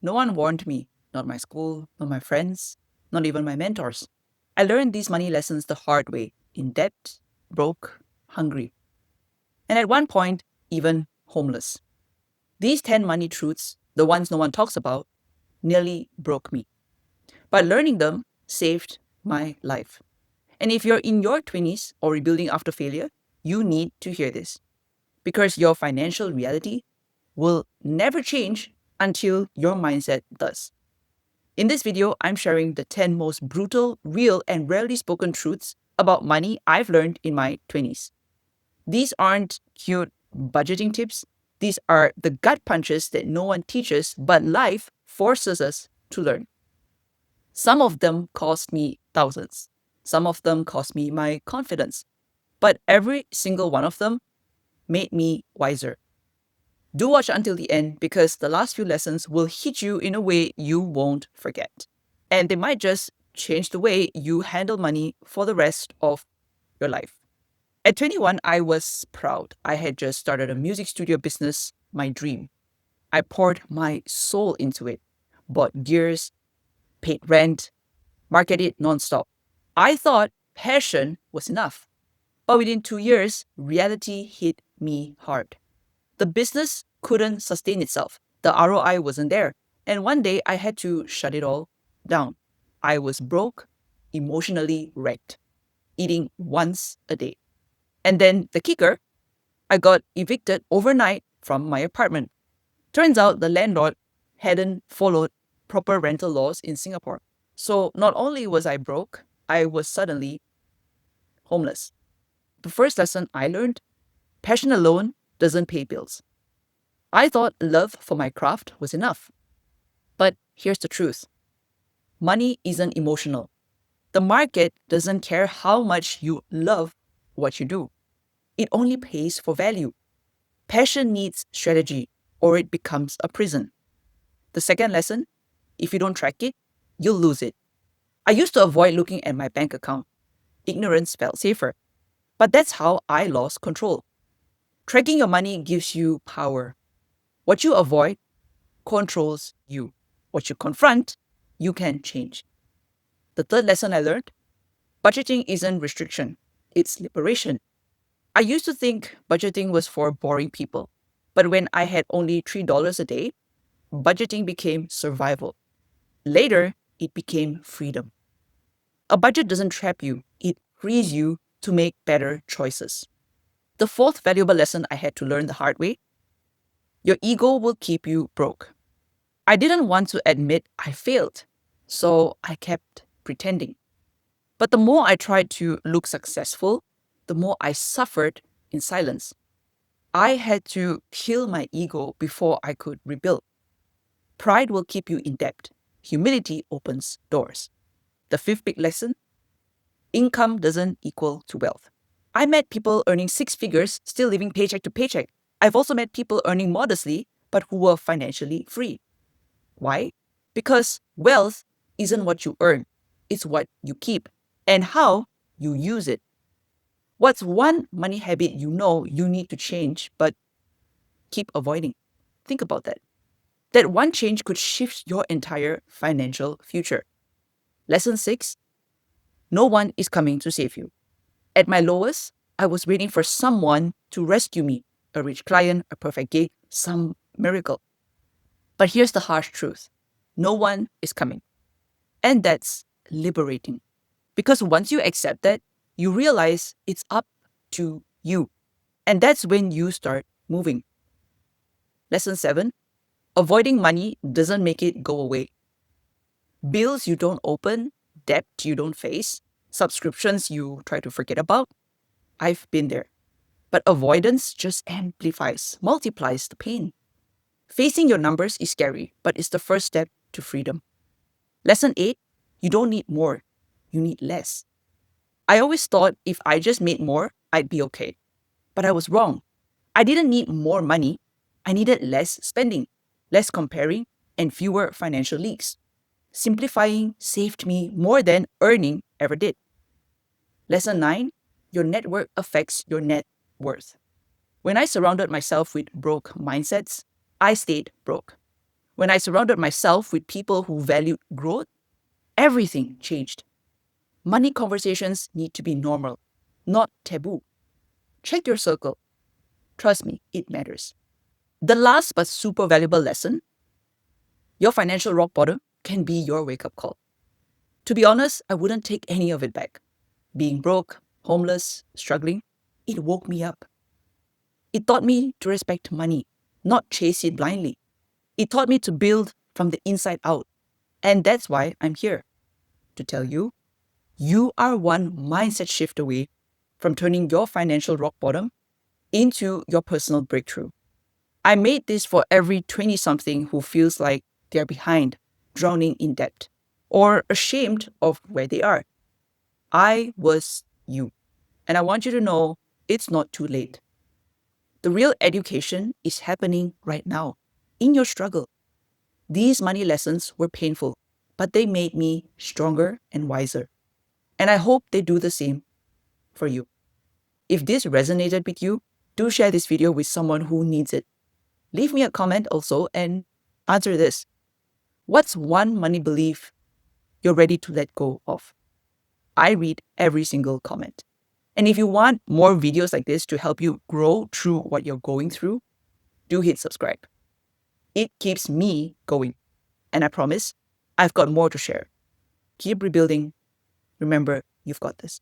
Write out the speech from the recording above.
No one warned me, not my school, not my friends, not even my mentors. I learned these money lessons the hard way, in debt, broke, hungry, and at one point, even homeless. These 10 money truths, the ones no one talks about, nearly broke me. But learning them saved my life. And if you're in your 20s or rebuilding after failure, you need to hear this because your financial reality will never change until your mindset does. In this video, I'm sharing the 10 most brutal, real, and rarely spoken truths about money I've learned in my 20s. These aren't cute budgeting tips. These are the gut punches that no one teaches, but life forces us to learn. Some of them cost me thousands. Some of them cost me my confidence. But every single one of them made me wiser. Do watch until the end because the last few lessons will hit you in a way you won't forget. And they might just change the way you handle money for the rest of your life. At 21, I was proud. I had just started a music studio business, my dream. I poured my soul into it, bought gears, paid rent, marketed nonstop. I thought passion was enough. But within 2 years, reality hit me hard. The business couldn't sustain itself. The ROI wasn't there. And one day I had to shut it all down. I was broke, emotionally wrecked, eating once a day. And then the kicker, I got evicted overnight from my apartment. Turns out the landlord hadn't followed proper rental laws in Singapore. So not only was I broke, I was suddenly homeless. The first lesson I learned, passion alone doesn't pay bills. I thought love for my craft was enough. But here's the truth. Money isn't emotional. The market doesn't care how much you love what you do. It only pays for value. Passion needs strategy or it becomes a prison. The second lesson, if you don't track it, you'll lose it. I used to avoid looking at my bank account. Ignorance felt safer. But that's how I lost control. Tracking your money gives you power. What you avoid controls you. What you confront, you can change. The third lesson I learned, budgeting isn't restriction, it's liberation. I used to think budgeting was for boring people. But when I had only $3 a day, budgeting became survival. Later, it became freedom. A budget doesn't trap you, it frees you to make better choices. The fourth valuable lesson I had to learn the hard way, your ego will keep you broke. I didn't want to admit I failed, so I kept pretending. But the more I tried to look successful, the more I suffered in silence. I had to kill my ego before I could rebuild. Pride will keep you in debt. Humility opens doors. The fifth big lesson, income doesn't equal to wealth. I met people earning six figures, still living paycheck to paycheck. I've also met people earning modestly, but who were financially free. Why? Because wealth isn't what you earn, it's what you keep and how you use it. What's one money habit you know you need to change but keep avoiding? Think about that. That one change could shift your entire financial future. Lesson 6, no one is coming to save you. At my lowest, I was waiting for someone to rescue me, a rich client, a perfect gig, some miracle. But here's the harsh truth. No one is coming. And that's liberating. Because once you accept that, you realize it's up to you. And that's when you start moving. Lesson 7, avoiding money doesn't make it go away. Bills you don't open, debt you don't face, subscriptions you try to forget about. I've been there. But avoidance just amplifies, multiplies the pain. Facing your numbers is scary, but it's the first step to freedom. Lesson 8, you don't need more, you need less. I always thought if I just made more, I'd be okay. But I was wrong. I didn't need more money, I needed less spending, less comparing, and fewer financial leaks. Simplifying saved me more than earning ever did. Lesson 9, your network affects your net worth. When I surrounded myself with broke mindsets, I stayed broke. When I surrounded myself with people who valued growth, everything changed. Money conversations need to be normal, not taboo. Check your circle. Trust me, it matters. The last but super valuable lesson: your financial rock bottom can be your wake up call. To be honest, I wouldn't take any of it back. Being broke, homeless, struggling, it woke me up. It taught me to respect money, not chase it blindly. It taught me to build from the inside out. And that's why I'm here to tell you, you are one mindset shift away from turning your financial rock bottom into your personal breakthrough. I made this for every 20 something who feels like they're behind, drowning in debt, or ashamed of where they are. I was you. And I want you to know it's not too late. The real education is happening right now, in your struggle. These money lessons were painful, but they made me stronger and wiser. And I hope they do the same for you. If this resonated with you, do share this video with someone who needs it. Leave me a comment also and answer this. What's one money belief you're ready to let go of? I read every single comment. And if you want more videos like this to help you grow through what you're going through, do hit subscribe. It keeps me going. And I promise, I've got more to share. Keep rebuilding. Remember, you've got this.